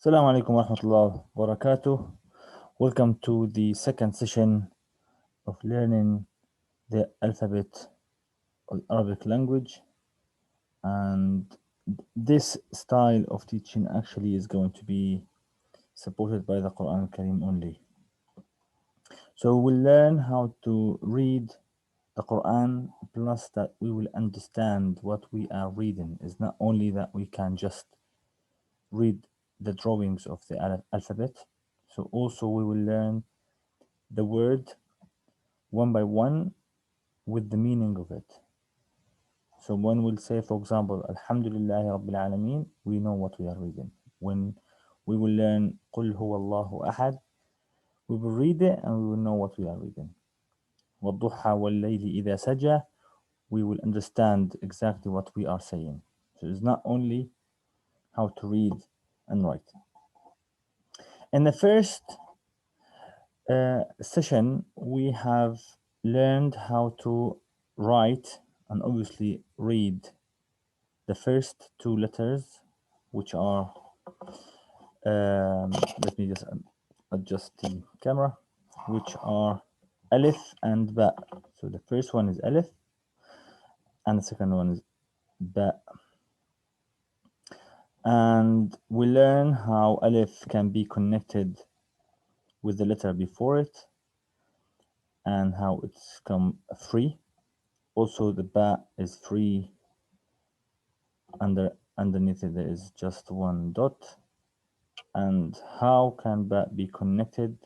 Assalamu alaikum wa rahmatullahi wa barakatuh. Welcome to the second session of learning the alphabet of Arabic language. And this style of teaching actually is going to be supported by the Quran Kareem only. So we'll learn how to read the Quran, plus that we will understand what we are reading. It's not only that we can just read the drawings of the alphabet, so also we will learn the word one by one with the meaning of it. So when we'll say, for example, Alhamdulillah Rabbil Alameen, we know what we are reading. When we will learn Qul Huwa Allahu Ahad, we will read it and we will know what we are reading. وَالضُّحَّى وَاللَّيْلِ إِذَا سَجَى, we will understand exactly what we are saying. So it's not only how to read and write. In the first session, we have learned how to write and obviously read the first two letters, which are, let me just adjust the camera, which are Alif and Ba. So the first one is Alif and the second one is Ba. And we learn how Alif can be connected with the letter before it and how it's come free. Also, the Ba is free. Underneath it, there is just one dot. And how can Ba be connected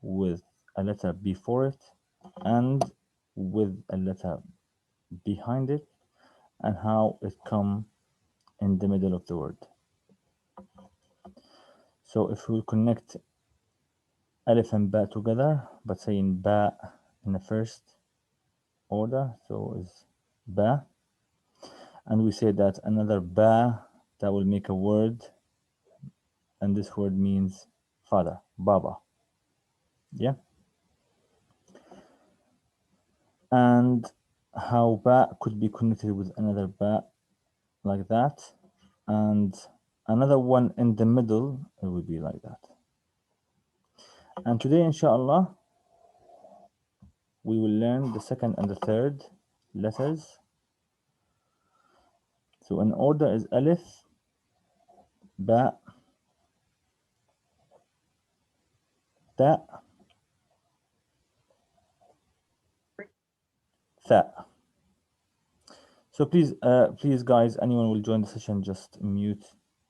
with a letter before it and with a letter behind it, and how it come in the middle of the word. So if we connect Alif and Ba together, but saying Ba in the first order, so is Ba, and we say that another Ba that will make a word, and this word means father, Baba. Yeah. And how Ba could be connected with another Ba like that, and another one in the middle, it would be like that. And today, inshallah, we will learn the second and the third letters. So in order is Alif, Ba, Ta, Tha. So please, guys, anyone will join the session, just mute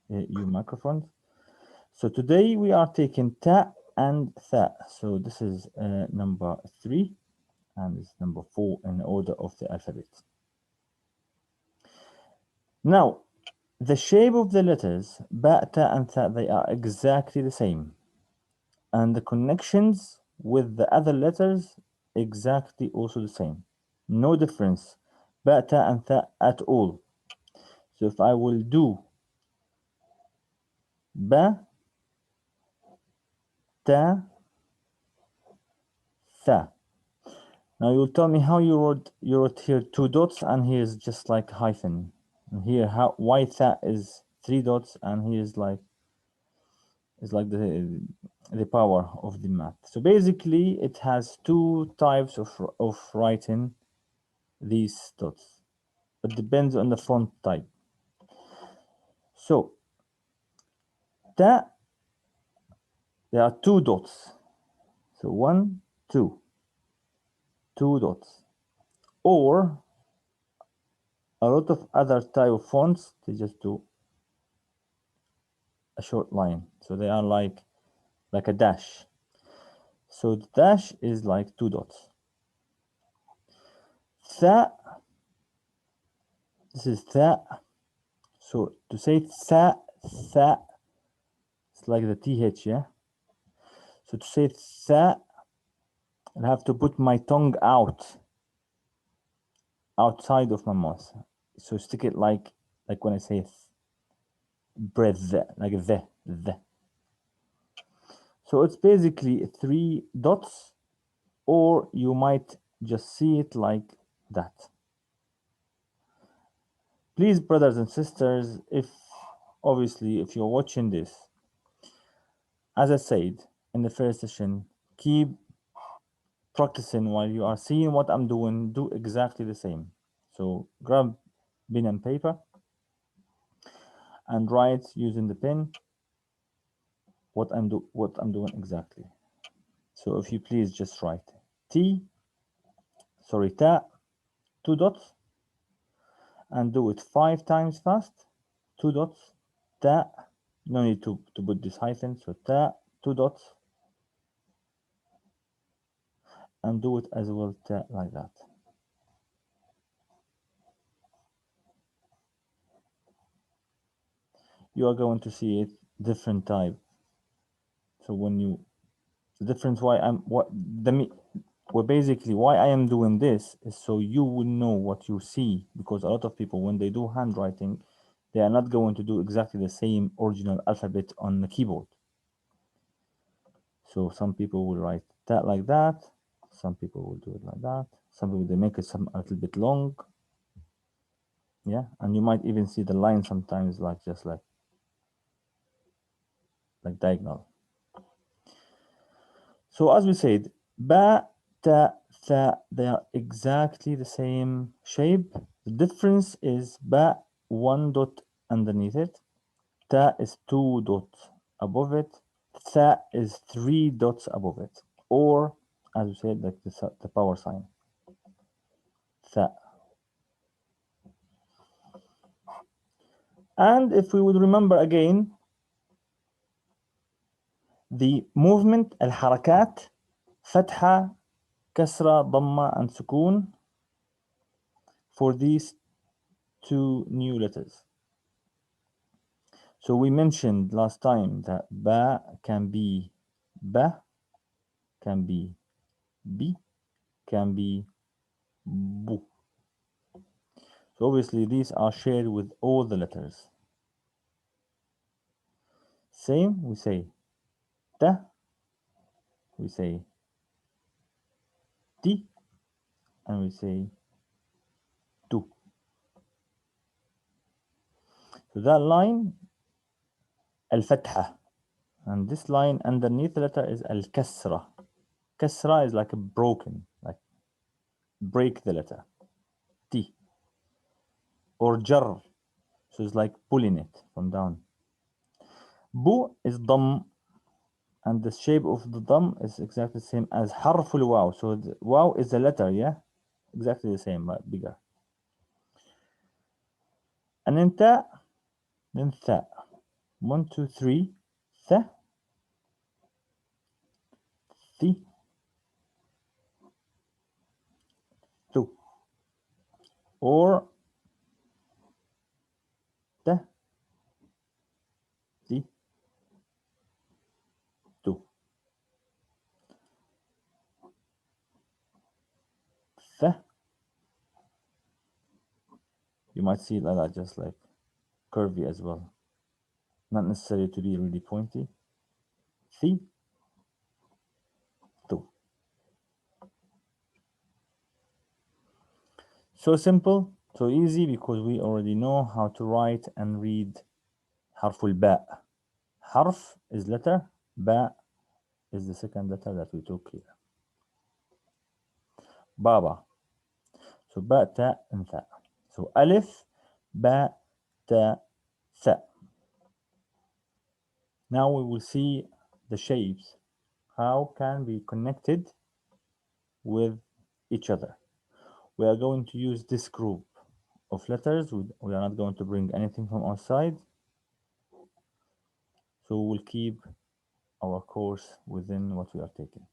your microphones. So today we are taking Ta and Tha. So this is number 3, and this is number 4 in order of the alphabet. Now, the shape of the letters, Ba, Ta, and Tha, they are exactly the same. And the connections with the other letters, exactly also the same. No difference. Ba, Ta, and Tha at all. So if I will do Ba, Ta, Tha. Now you'll tell me how you wrote here 2 dots and here is just like hyphen. And here why Tha is 3 dots and here is like the power of the math. So basically it has 2 types of writing these dots. It depends on the font type. So Ta, there are 2 dots. So 1, 2. 2 dots. Or a lot of other type of fonts, they just do a short line. So they are like a dash. So the dash is like 2 dots. Tha, this is Tha. So to say Tha, Tha, it's like the TH, yeah? So to say Tha, I have to put my tongue outside of my mouth. So stick it like when I say breath, like the. So it's basically 3 dots, or you might just see it like that. Please, brothers and sisters, if you're watching this, as I said in the first session, keep practicing while you are seeing what I'm doing. Do exactly the same. So grab pen and paper and write using the pen what I'm doing exactly. So if you please just write ta, 2 dots, and do it 5 times fast. 2 dots, ta, no need to put this hyphen, so ta, 2 dots, and do it as well, ta, like that. You are going to see it different type. So when you, the difference why I'm, well, basically why I am doing this is so you will know what you see, because a lot of people, when they do handwriting, they are not going to do exactly the same original alphabet on the keyboard. So some people will write that like that, some people will do it like that, some people they make it a little bit long, yeah, and you might even see the line sometimes like just like diagonal. So as we said, ba, ta, tha, they are exactly the same shape. The difference is ba, 1 dot underneath it, ta is 2 dots above it, tha is 3 dots above it, or as we said, like the power sign, tha. And if we would remember again, the movement, الحركات, فتحة, كسرة, ضمة, and سكون for these 2 new letters. So we mentioned last time that ba can be ba, can be bi, can be bu. So obviously these are shared with all the letters. Same, we say ta, we say ti, and we say tu. So that line, الفتحة, and this line underneath the letter is al-kasra. Kasra is like a broken, like break the letter. T. Or jar, so it's like pulling it from down. Bu is dam, and the shape of the dam is exactly the same as harful wow. So the wow is the letter, yeah? Exactly the same, but bigger. And then ta, then tha. 1, 2, 3, tha, thi, tu. Or ta, thi, tu. Tha. You might see it like that, just like curvy as well. Not necessarily to be really pointy. Thi, tu. So simple, so easy, because we already know how to write and read harful ba. Harf is letter, ba is the second letter that we took here. Baba. So ba, ta, and tha. So alif, ba, ta, tha. Now we will see the shapes. How can be connected with each other? We are going to use this group of letters. We are not going to bring anything from outside. So we'll keep our course within what we are taking.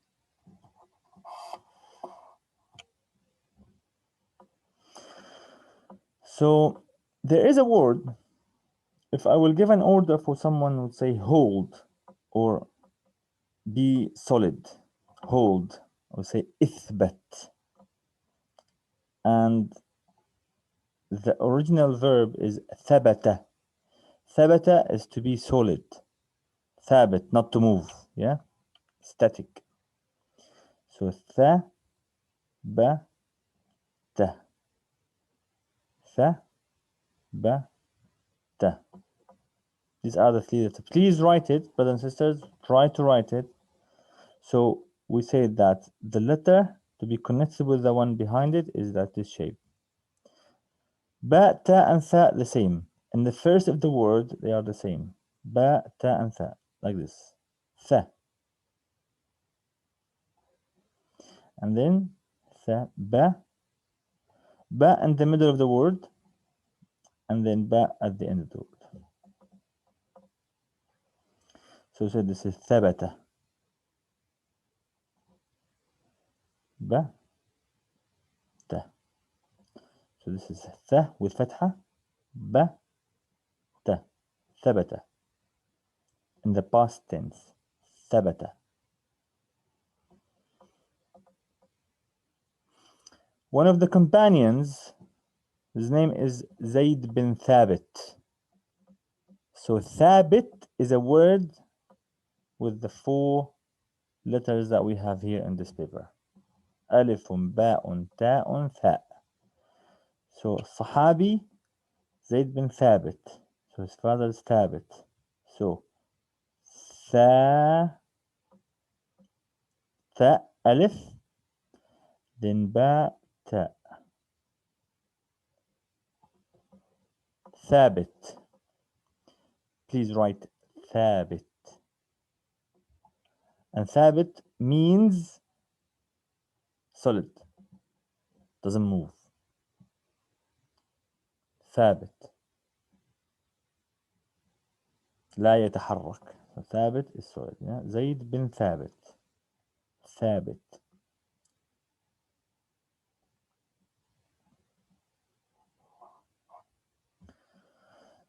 So there is a word. If I will give an order for someone, would say hold or be solid. Hold. I would say ithbat. And the original verb is thabata. Thabata is to be solid. Thabit, not to move. Yeah? Static. So tha, ba, ta. Tha, ba, ta. These are the 3 letters. Please write it, brothers and sisters. Try to write it. So we say that the letter to be connected with the one behind it is that this shape. Ba, ta, and tha the same. In the first of the word, they are the same. Ba, ta, and tha, like this. Tha. And then tha, ba. Ba in the middle of the word, and then ba at the end of the word. So this is thabata. Ba, ta. So this is tha with fatha. Ba, ta. Thabata. In the past tense. Thabata. One of the companions, his name is Zayd bin Thabit. So Thabit is a word with the 4 letters that we have here in this paper. Alifun, ba'un, ta'un, tha. So Sahabi, Zayd bin Thabit. So his father is Thabit. So tha, alif, then ba, ta. Thabit. Please write Thabit. And Thabit means solid, doesn't move. ثابت لا يتحرك. ثابت is solid. Yeah? زيد بن ثابت. ثابت.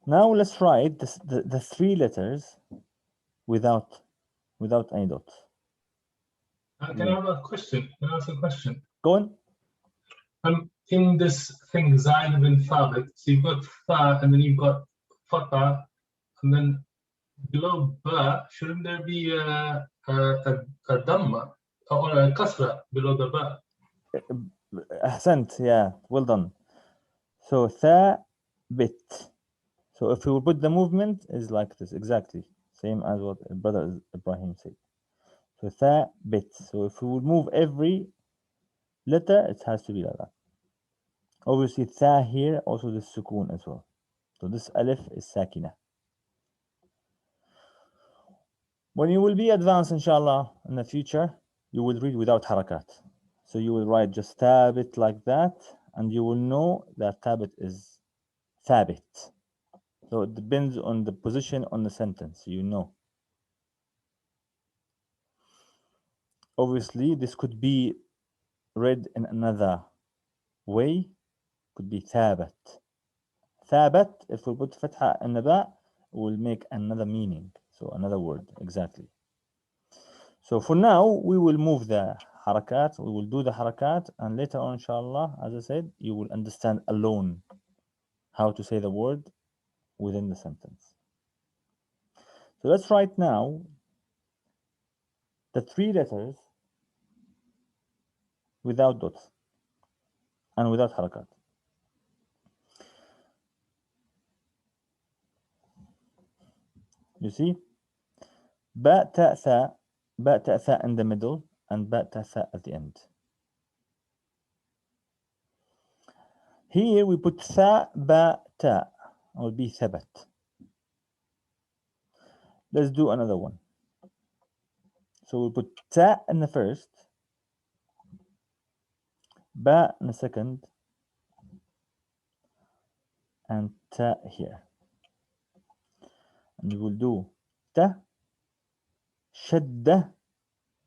Now let's write the 3 letters without any dots. Can I have a question? Can I ask a question? Go on. In this thing, Zayd bin Thabit, so you've got Tha, and then you've got Fatha, and then below Ba, shouldn't there be a Dhamma or a Kasra below the Ba? Ahsant, yeah, well done. So Thabit. So if we will put the movement is like this, exactly. Same as what brother Ibrahim said. So Thabit. So if we will move every letter, it has to be like that. Obviously, Tha here, also the sukoon as well. So this alif is sakina. When you will be advanced, inshallah, in the future, you will read without harakat. So you will write just thabit like that, and you will know that thabit is thabit. So it depends on the position on the sentence, you know. Obviously, this could be read in another way, could be thabat. Thabat, if we put fatha in the ba, will make another meaning. So another word, exactly. So for now, we will move the harakat, we will do the harakat, and later on, inshallah, as I said, you will understand alone how to say the word within the sentence. So let's write now the 3 letters without dots and without harakat. You see? Ba, ta, tha in the middle, and ba, ta, tha at the end. Here we put tha, ba, ta, will be thabat. Let's do another one. So we'll put ta in the first, ba in the second, and ta here. And we will do ta, shadda.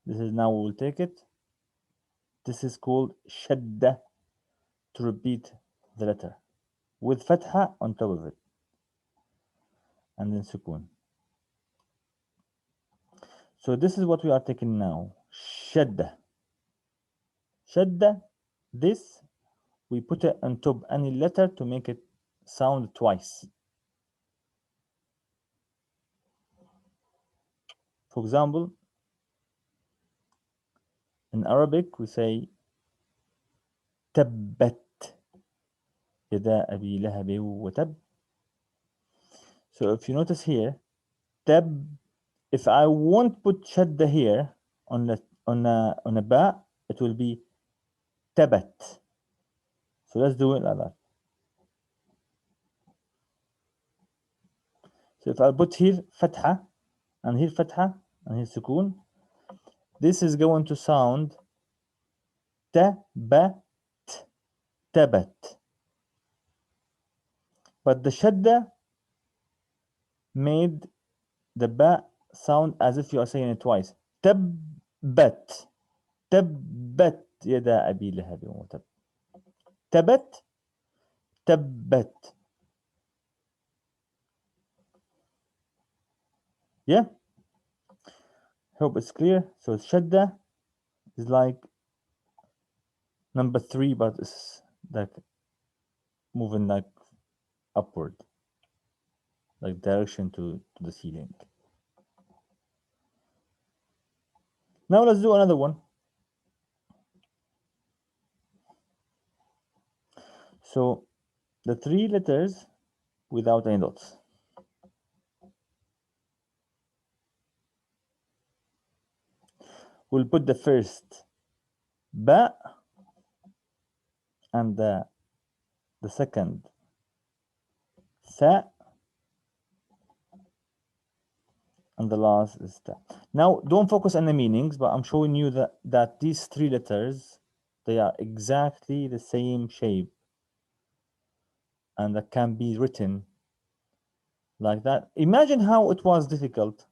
This is now we will take it. This is called shadda, to repeat the letter with fatha on top of it, and then sukoon. So this is what we are taking now. Shadda. Shadda, this we put it on top any letter to make it sound twice. For example, in Arabic we say تبت يدا أبي لهب وتب. So if you notice here, tab, if I won't put shadda here on a ba, it will be tabat. So let's do it like that. So if I put here fatha and here fatha and here sukoon, this is going to sound tabat, tabat. But the shadda made the ba sound as if you are saying it twice. Tabbat, tabbat yada abi lahab wa tab. Tabat, tabbat. Yeah? Hope it's clear. So shadda is like number 3, but it's like moving like upward, like direction to the ceiling. Now let's do another one. So the 3 letters without any dots. We'll put the first ba and the second tha, and the last is ta. Now don't focus on the meanings, but I'm showing you that these 3 letters, they are exactly the same shape and that can be written like that. Imagine how it was difficult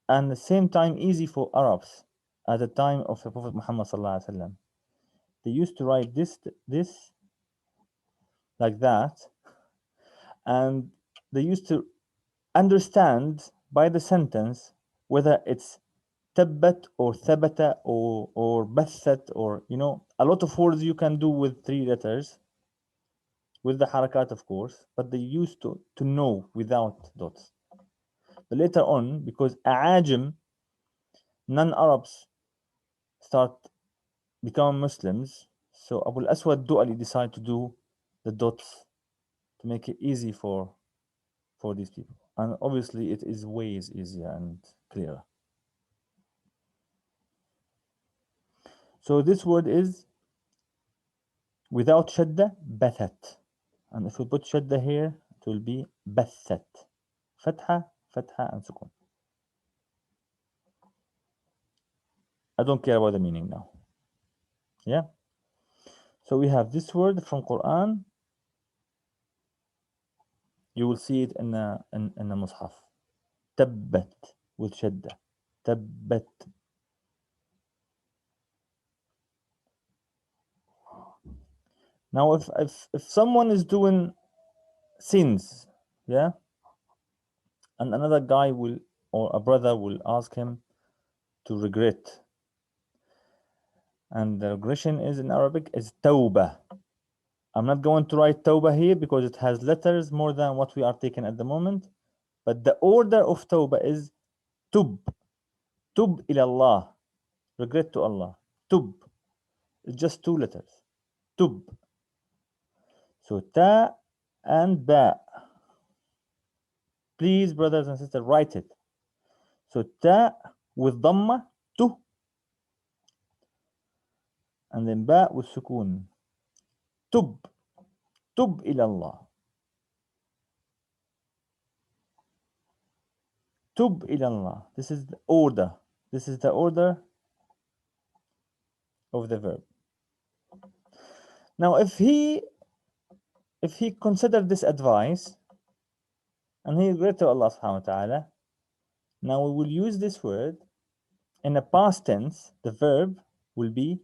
and at the same time easy for Arabs at the time of the Prophet Muhammad sallallahu alaihi wasallam. They used to write this like that, and they used to understand by the sentence whether it's tabbat or thabata or bathat, or a lot of words you can do with 3 letters with the harakat, of course, but they used to know without dots. But later on, because Aajim, non-Arabs, start become Muslims, so Abu al-Aswad Du'ali decided to do the dots to make it easy for these people. And obviously it is ways easier and clearer. So this word is without shadda, bathat. And if we put shadda here, it will be bathat. Fatha, fatha, and sukun. I don't care about the meaning now. Yeah? So we have this word from Qur'an. You will see it in the Mus'haf. Tabbat with shadda. Tabbat. Now if someone is doing sins, yeah, and another guy will, or a brother will ask him to regret, and the regression is in Arabic is tawbah. I'm not going to write tawbah here because it has letters more than what we are taking at the moment, but the order of tawbah is tub, tub ila Allah, regret to Allah. Tub, it's just 2 letters. Tub. So ta and ba. Please, brothers and sisters, write it. So ta with dhamma, tu, and then ba with sukoon. Tub, tub ila Allah. Tub ila Allah. This is the order. This is the order of the verb. Now, if he considered this advice and he regretted to Allah subhanahu wa ta'ala, now we will use this word in a past tense. The verb will be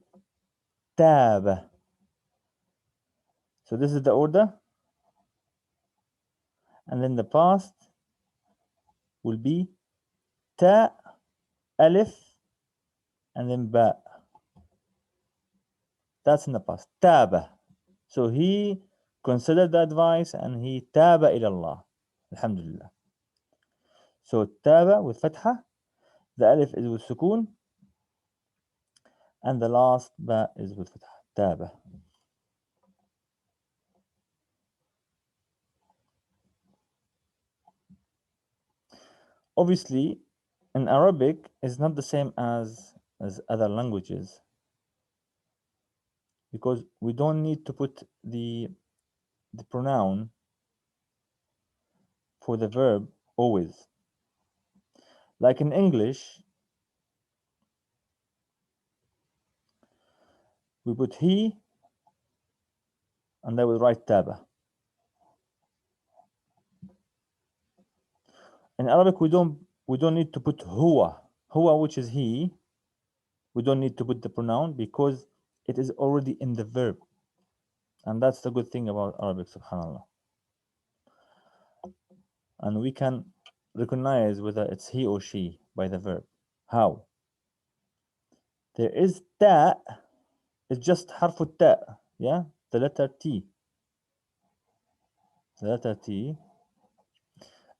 tab. So this is the order, and then the past will be ta, alif, and then ba. That's in the past. Taba. So he considered the advice and he taba ila Allah. Alhamdulillah. So taba with fatha, the alif is with sukoon, and the last ba is with fatha. Taba. Obviously, in Arabic is not the same as other languages, because we don't need to put the pronoun for the verb always. Like in English, we put he, and I will write taba. In Arabic, we don't need to put huwa, which is he. We don't need to put the pronoun because it is already in the verb, and that's the good thing about Arabic, subhanallah. And we can recognize whether it's he or she by the verb. How? There is ta, it's just harf ta, yeah, the letter T. The letter T,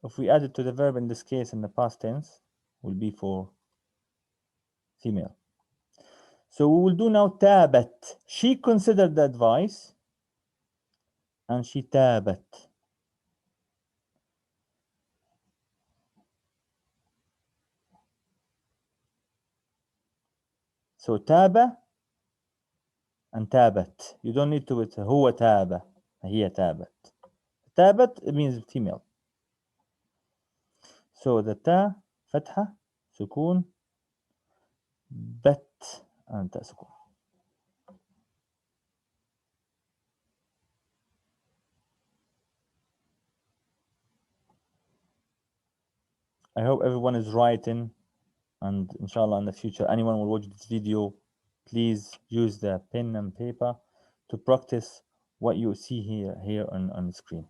if we add it to the verb in this case in the past tense, will be for female. So we will do now tabat. She considered the advice and she tabat. So taba and tabat. You don't need to put huwa taba, hiya tabat. Tabat, it means female. So the ta, fatha, sukun, bat, and ta sukun. I hope everyone is writing, and inshallah in the future anyone will watch this video, please use the pen and paper to practice what you see here on the screen.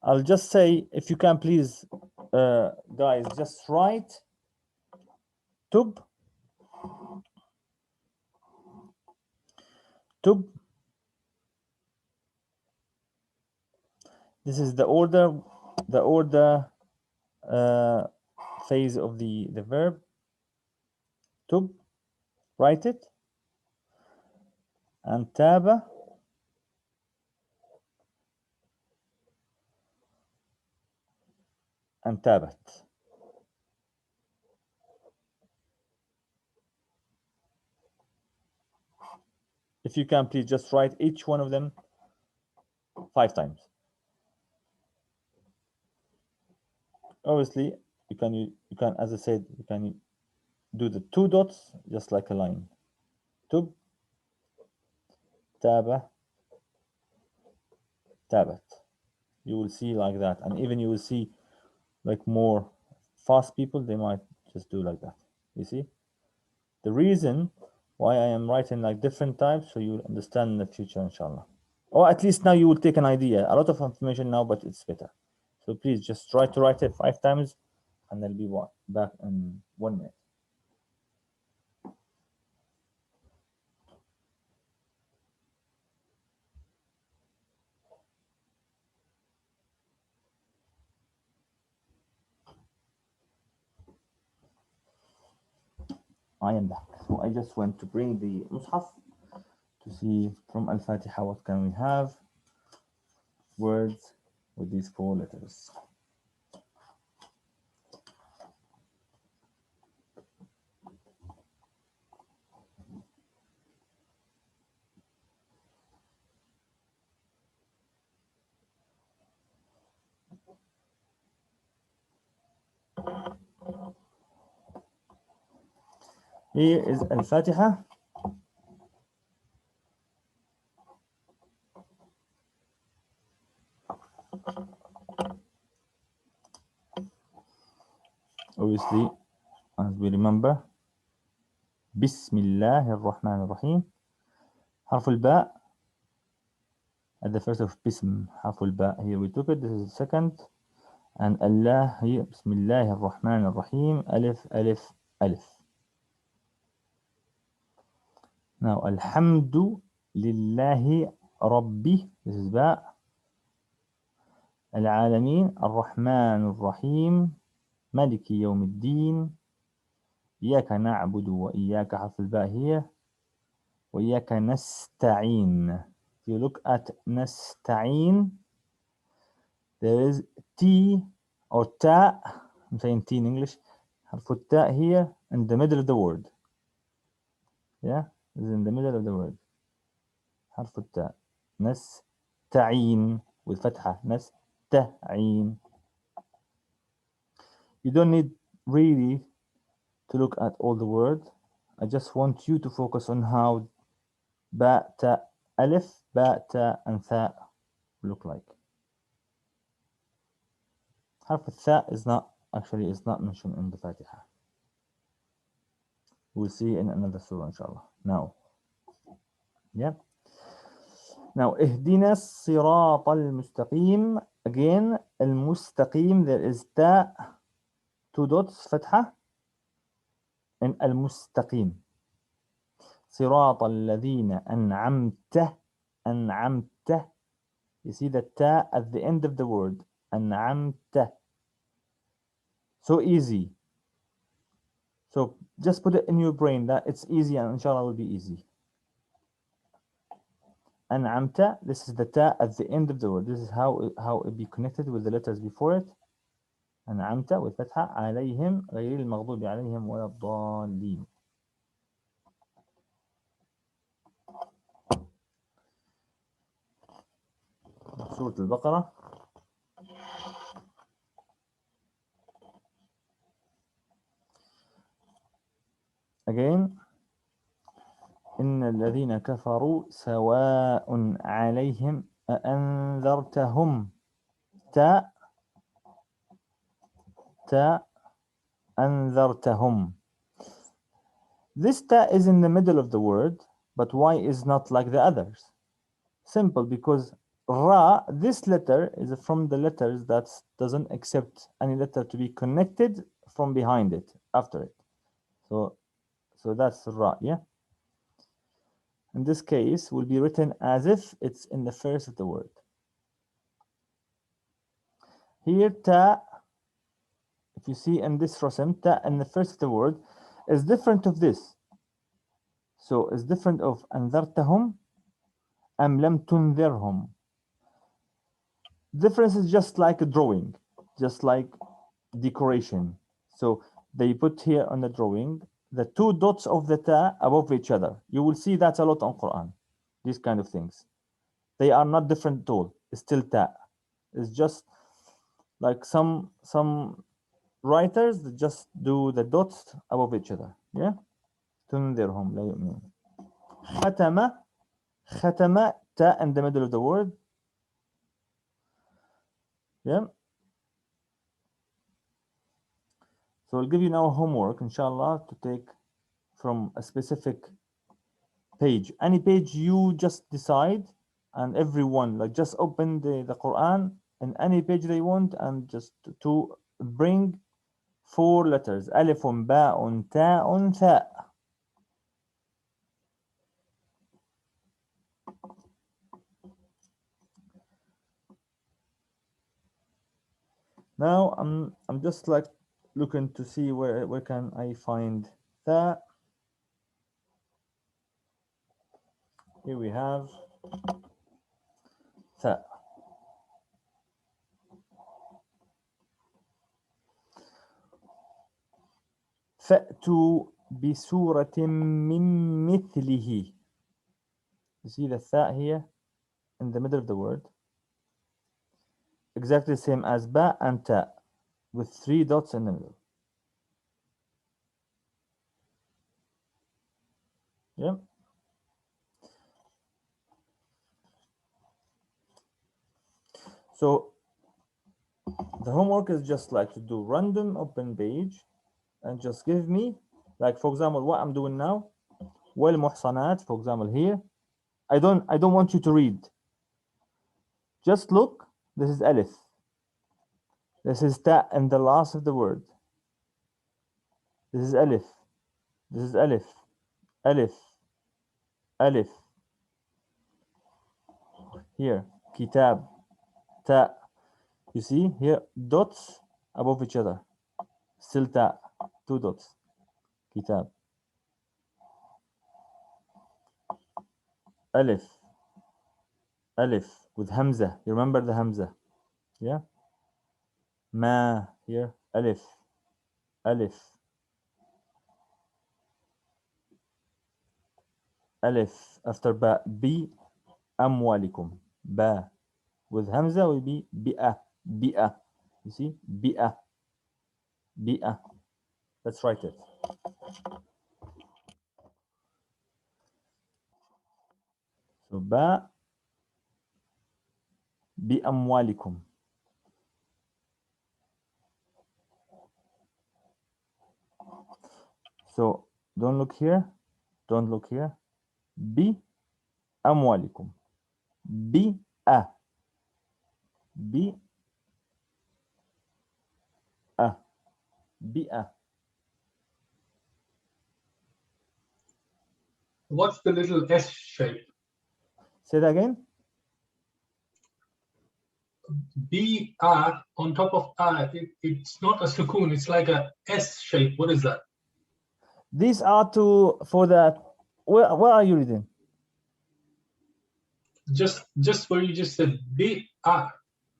I'll just say, if you can please, guys, just write tub, tub. This is the order phase of the verb. Tub, write it. And taba, and tabat. If you can please just write each one of them 5 times. Obviously, you can, as I said, you can do the 2 dots just like a line. Tub, taba, tabat. You will see like that, and even you will see like more fast people, they might just do like that. You see the reason why I am writing like different types, so you will understand in the future, inshallah. Or at least now you will take an idea. A lot of information now, but it's better. So please just try to write it 5 times, and I'll be back in 1 minute. I am back. So I just went to bring the mushaf to see from Al-Fatiha what can we have words with these 4 letters. Here is Al-Fatiha. Obviously, as we remember, Bismillah ar-Rahman ar-Rahim. Harf al-Ba at the first of Bism. Harf al-Ba. Here we took it. This is the second. And Allah here. Bismillah ar-Rahman ar-Rahim. Alif, Alif, Alif. Now, Alhamdu Lillahi Rabbi. This is Ba. Al-Alamin ar-Rahman ar-Rahim. مالك يوم الدين. إياك نعبد وإياك حرف الباء هي، وإياك نستعين. If you look at نستعين, there is T or تاء. I'm saying T in English. حرف التاء here in the middle of the word. Yeah, is in the middle of the word. حرف التاء. نستعين with فتحة. نستعين. You don't need really to look at all the word. I just want you to focus on how ba, ta, alif, ba, ta, and tha look like. حرف الثاء is not mentioned in the Fatiha. We'll see in another surah inshallah. Now, yeah. Now, اهدنا الصراط المستقيم. Again, المستقيم, there is ta, 2 dots, فتحة, and المستقيم. صراط الذين أنعمت. You see the ta at the end of the word. أنعمت. So easy. So just put it in your brain that it's easy, and inshallah will be easy. أنعمت, this is the ta at the end of the word. This is how it be connected with the letters before it. أنعمت with فتحة عليهم غير المغضوب عليهم ولا الضالين. سورة البقرة. Again, إن الذين كفروا سواء عليهم أأنذرتهم. تا أنذرتهم. This ta is in the middle of the word, but why is not like the others? Simple, because ra, this letter is from the letters that doesn't accept any letter to be connected from behind it, after it. So that's ra, yeah? In this case, will be written as if it's in the first of the word. Here, ta, if you see in this rasim, ta in the first of the word is different of this. So it's different of أنذرتهم أم لم تنذرهم. Difference is just like a drawing, just like decoration. So they put here on the drawing the 2 dots of the ta above each other. You will see that a lot on Quran. These kind of things. They are not different at all. It's still ta. It's just like some writers that just do the dots above each other. Yeah. تنذرهم لا يؤمنون. ختم ta in the middle of the word. Yeah. So I'll give you now homework, inshallah, to take from a specific page. Any page you just decide, and everyone, like just open the Quran in any page they want, and just to bring 4 letters. Alifun, ba'un, ta'un, tha. Now I'm just like looking to see where can I find tha. Here we have tha. فأتوا بسورة من مثله. You see the tha here in the middle of the word. Exactly the same as ba and ta, with 3 dots in the middle. Yeah. So the homework is just like to do random open page and just give me, like for example, what I'm doing now. Well, muhsanat, for example, here. I don't want you to read. Just look. This is alif. This is ta and the last of the word. This is alif. This is alif. Alif. Alif. Here, kitab, ta. You see here dots above each other. still Ta, 2 dots. Kitab. Alif. Alif with Hamza. You remember the Hamza? Yeah? Ma here. Alif. Alif. Alif after Ba. Bi amwalikum. Ba with Hamza will be Bi'a. Bi'a. You see? Bi'a. Bi'a. Let's write it. So Ba bi amwalikum. So don't look here. Don't look here. Bi amwalikum. Bi'a. Bi'a. Bi'a. What's the little S shape? Say that again. B A on top of A. It's not a sukoon. It's like a S shape. What is that? These are for the. Where are you reading? Just where you just said B A,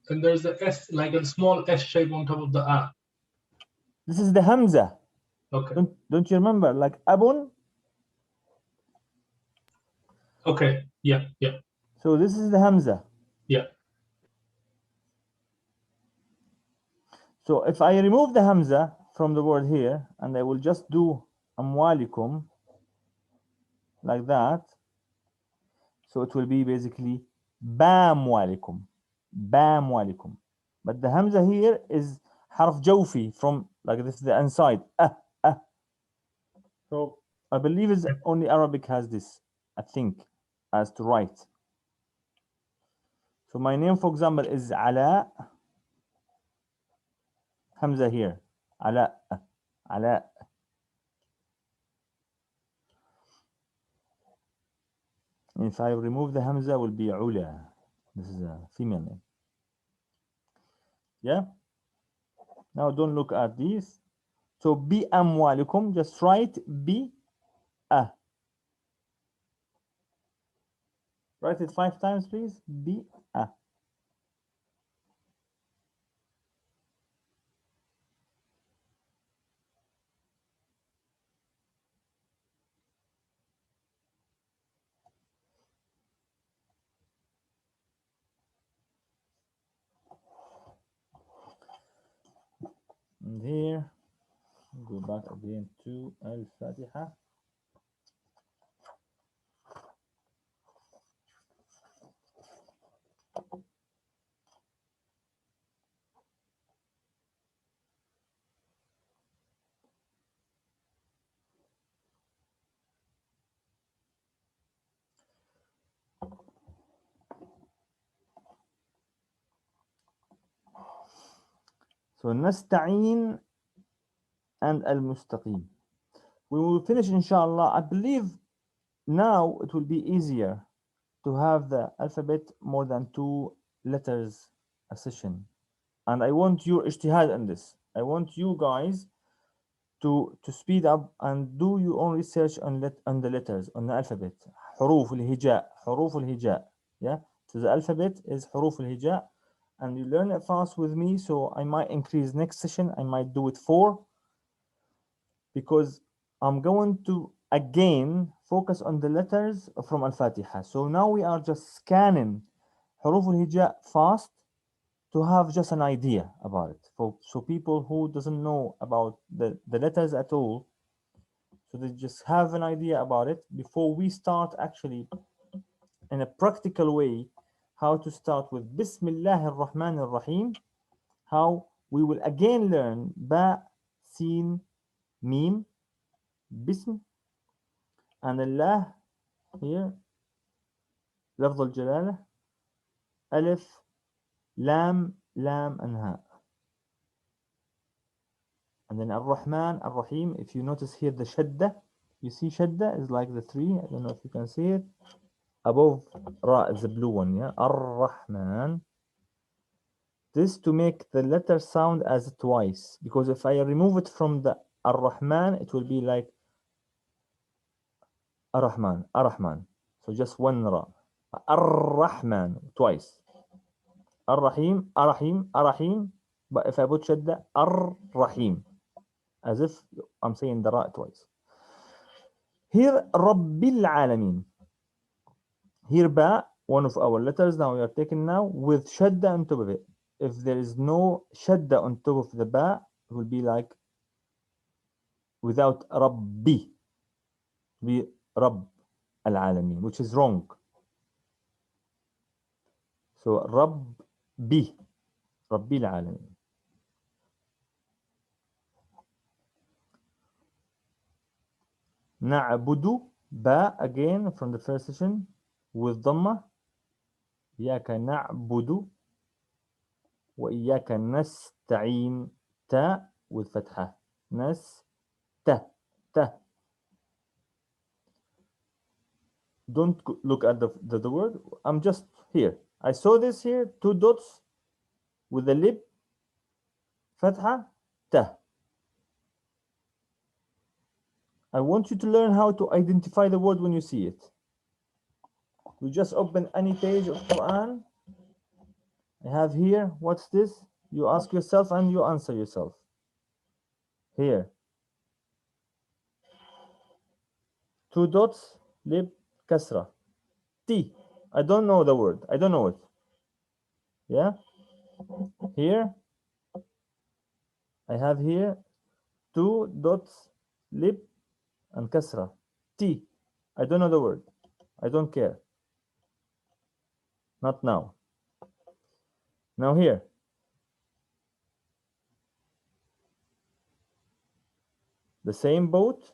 and there's a S, like a small S shape on top of the A. This is the Hamza. Okay. Don't you remember? Like Abun. Okay. Yeah. Yeah. So this is the Hamza. Yeah. So if I remove the Hamza from the word here, and I will just do amwalikum like that, so it will be basically bamwalikum, bamwalikum. But the Hamza here is harf jawfi from like this, the inside. So I believe it's only Arabic has this, I think, as to write. So my name, for example, is Ala. Hamza here. Ala. Ala. If I remove the Hamza, will be Ula. This is a female name. Yeah? Now don't look at these. So bi amwalikum, just write bi a. Write it 5 times, please. Bi a. And here, go back again to Al-Fatiha. So Nasta'in and Al-Mustaqim. We will finish, inshallah. I believe now it will be easier to have the alphabet more than 2 letters a session. And I want your ijtihad on this. I want you guys to speed up and do your own research on the letters, on the alphabet. حروف الهجاء, حروف الهجاء. Yeah. So the alphabet is حروف الهجاء, and you learn it fast with me. So I might increase next session. I might do it 4, because I'm going to again focus on the letters from Al-Fatiha. So now we are just scanning حروف الهجاء fast to have just an idea about it. So people who doesn't know about the letters at all, so they just have an idea about it before we start actually in a practical way how to start with Bismillah ar-Rahman ar-Rahim, how we will again learn Ba, Sin, Mim, Bism, and Allah here, Lafz al-Jalalah, Alif, Lam, Lam, and Ha. And then Ar-Rahman, Ar-Rahim, if you notice here the Shadda, you see Shadda is like the 3, I don't know if you can see it. Above Ra is the blue one, yeah? Ar-Rahman, This to make the letter sound as twice, because if I remove it from the Ar-Rahman, it will be like Ar-Rahman, Ar-Rahman. So just one Ra. Ar-Rahman, twice. Ar-Rahim, Ar-Rahim, Ar-Rahim. But if I put Shadda, Ar-Rahim, as if I'm saying the Ra twice. Here, Rabbil Alameen. Here, Ba, one of our letters now we are taking now with Shadda on top of it. If there is no Shadda on top of the Ba, it will be like without Rabbi, be Rabb Al-Alameen, which is wrong. So, Rabbi, Rabbi Al-Alameen. Na'budu, Ba again from the first session with Dhamma. إياك نعبد وإياك نستعين. Ta with Fatha. Ta. Don't look at the word. I'm just here. I saw this here, two dots with the lip, Fatha, Ta. I want you to learn how to identify the word when you see it. You just open any page of Quran. I have here, what's this? You ask yourself and you answer yourself. Here. Two dots, lip, kasra. T. I don't know the word. I don't know it. Yeah? Here. I have here two dots, lip, and kasra. T. I don't know the word. I don't care. Not now. Now here. The same boat.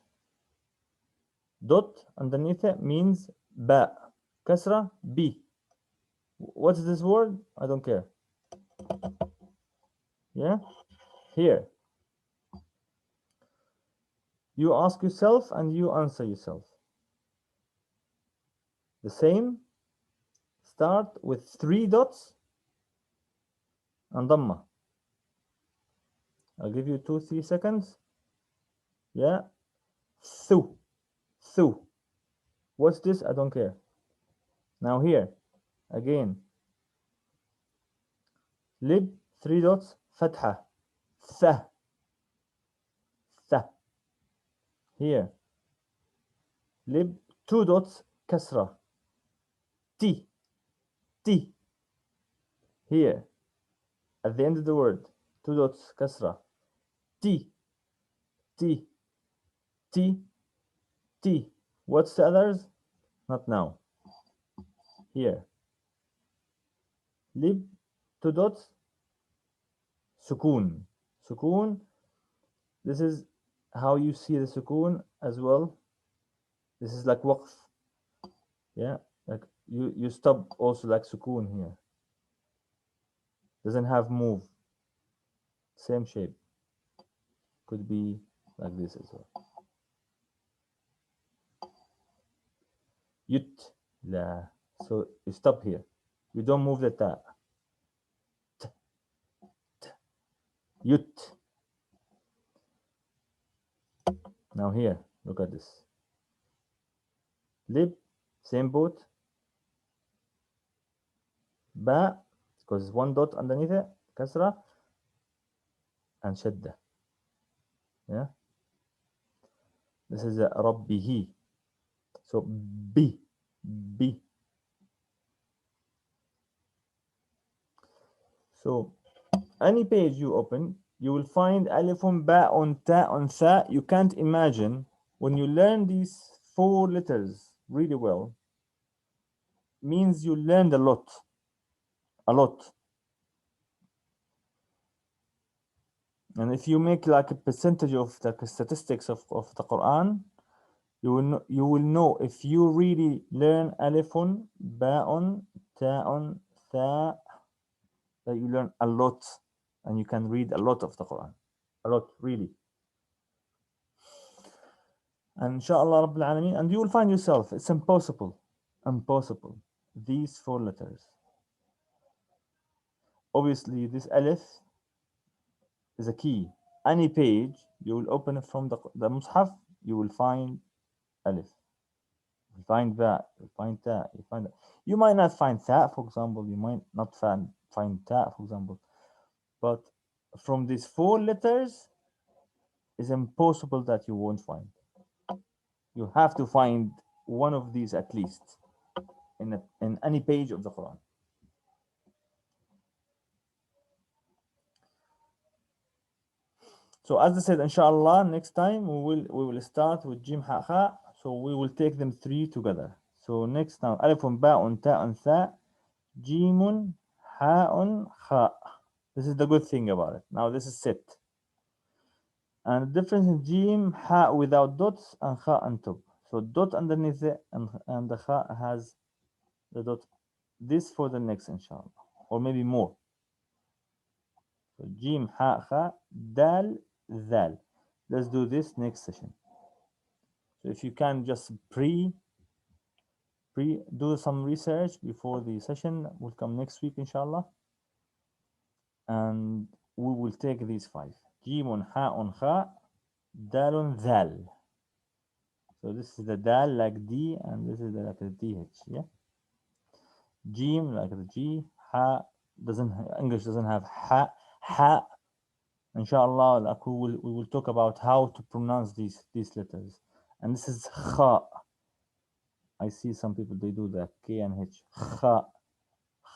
Dot underneath it means ba. Kasra, B. What's this word? I don't care. Yeah? Here. You ask yourself and you answer yourself. The same. Start with three dots and Dhamma. I'll give you 2-3 seconds. Yeah. Thu. What's this? I don't care. Now here. Again. Lib, three dots, Fatha. Tha. Here. Lib, two dots, Kasra. T. Here. At the end of the word. Two dots, Kasra. T. What's the others? Not now. Here. Lib, two dots, Sukoon. This is how you see the Sukoon as well. This is like waqf. Yeah, like you stop also like Sukoon here. Doesn't have move. Same shape. Could be like this as well. Yut. La. So you stop here. You don't move the ta. Yut. Now here, look at this. Lib, same boat. Ba, because one dot underneath it, kasra, and shadda. Yeah. This is a rabbihi. So B. So any page you open, you will find alifun, ba, on ta, on tha. You can't imagine when you learn these four letters really well. Means you learned a lot. And if you make like a percentage of the statistics of the Quran, you will know if you really learn alifun, ba'un, ta'un, tha, that you learn a lot and you can read a lot of the Quran. A lot, really. And inshallah Rabbil Alameen, and you will find yourself, it's impossible. These four letters. obviously this alif is a key. Any page you will open it from the mushaf, you will find alif. You find that, you find that, you find that. You might not find that, for example. You might not find that, for example. But from these four letters, it's impossible that you won't find. You have to find one of these at least in any page of the Quran. So as I said, inshallah, next time we will start with jim ha kha. So we will take them three together. So next time, alifun ba'un ta'un tha, jimun ha'un kha. This is the good thing about it. Now this is set. And the difference in jim, ha without dots, and kha on top. So dot underneath it, and the kha has the dot. This for the next, inshallah, or maybe more. So jim, ha, kha, dal, dal. Let's do this next session. So if you can just pre do some research before the session, will come next week, inshallah, and we will take these five: jimun, ha'un, kha, dalun, dal. So this is the dal like D, and this is like the DH. Yeah. Jim like the G. Ha doesn't English doesn't have ha. Ha. Inshallah, like we will talk about how to pronounce these letters. And this is kha. I see some people they do the K and H. Kha,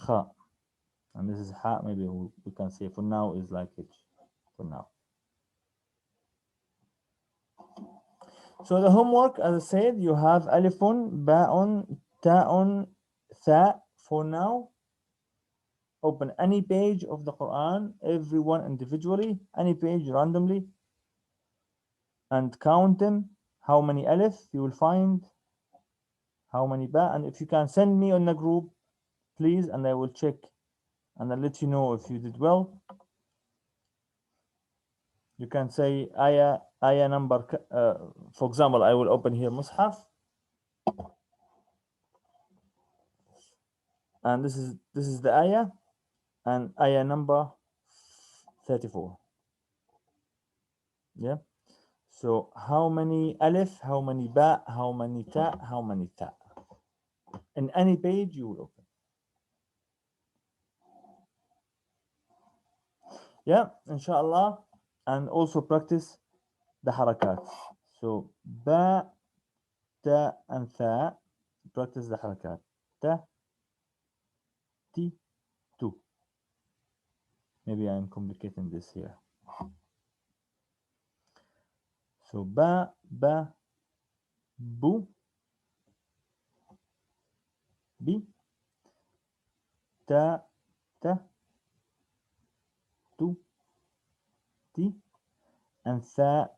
kha. And this is ha. Maybe we can say for now is like H. For now. So the homework, as I said, you have alifun, ba'un, ta'un, tha. For now, open any page of the Quran, everyone individually, any page randomly, and count them. How many alif you will find, how many ba, and if you can send me on the group, please, and I will check and I'll let you know if you did well. You can say ayah number. For example, I will open here Mus'haf, and this is the ayah, and ayah number 34. Yeah. So how many alif, how many ba, how many ta, how many tha? In any page you will open. Yeah, inshallah. And also practice the harakat. So ba, ta, and tha. Practice the harakat. Ta, ti, tu. Maybe I'm complicating this here. So ba, bu, bi, ta, tu, ti, and tha,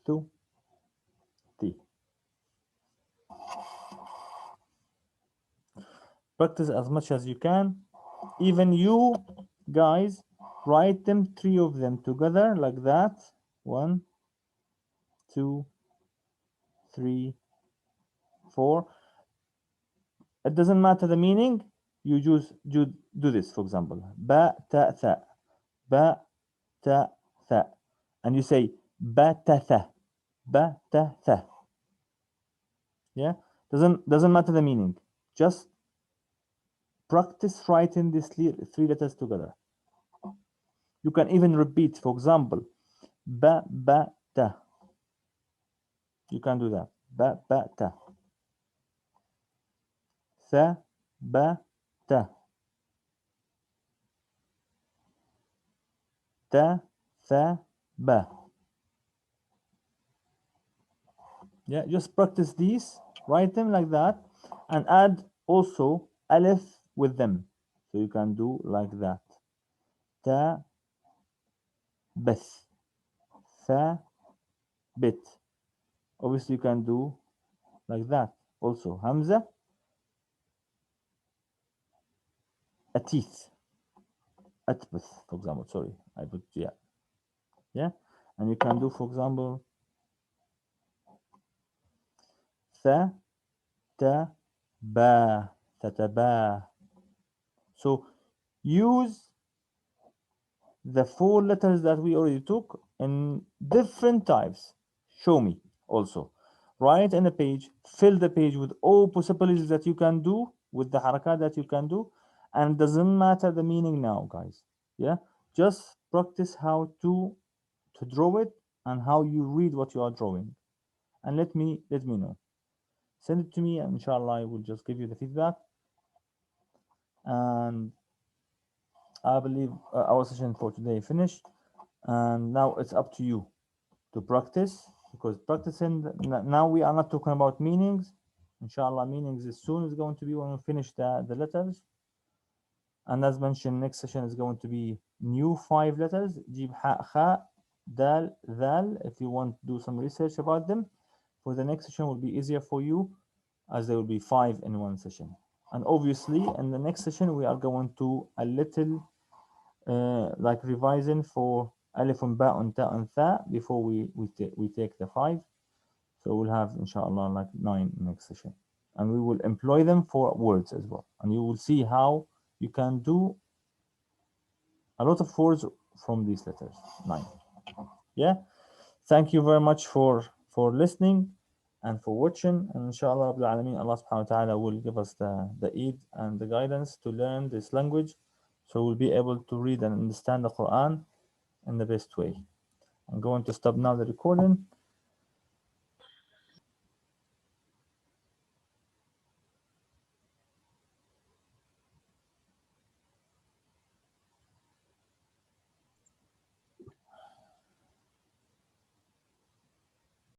tu, ti. Practice as much as you can. Even you guys, write them, three of them together like that. 1, 2, 3, 4. It doesn't matter the meaning. You just do this, for example. Ba, ta, tha. Ba, ta, tha. And you say ba, ta, tha. Ba, ta, tha. Yeah? Doesn't matter the meaning. Just practice writing these three letters together. You can even repeat, for example, ba, ta. You can do that. Ba, ta. Tha, ba, ta. Ta, tha, ba. Yeah, just practice these, write them like that, and add also alif with them. So you can do like that. Ta, beth. Tha, bit. Obviously, you can do like that. Also, Hamza, a teeth. Atbeth, for example. Sorry, I put yeah. Yeah, and you can do, for example, tha, ta, ba, tataba. So use the 4 letters that we already took in different types. Show me also. Write in a page, fill the page with all possibilities that you can do, with the harakat that you can do, and it doesn't matter the meaning now, guys. Yeah, just practice how to draw it and how you read what you are drawing, and let me know. Send it to me, and inshallah I will just give you the feedback. And I believe our session for today finished, and now it's up to you to practice, because practicing now we are not talking about meanings. Inshallah, meanings is soon is going to be when we finish the letters. And as mentioned, next session is going to be new 5 letters: جيب حاء خاء dal ذال. If you want to do some research about them, for the next session will be easier for you, as there will be 5 in one session. And obviously in the next session we are going to a little like revising for alif and ba and ta and tha before we take the 5. So we'll have inshallah like 9 next session, and we will employ them for words as well, and you will see how you can do a lot of words from these letters. 9. Yeah. Thank you very much for listening and for watching, and inshallah Rabbil Alameen, Allah subhanahu wa ta'ala will give us the Eid and the guidance to learn this language, so we'll be able to read and understand the Quran in the best way. I'm going to stop now the recording.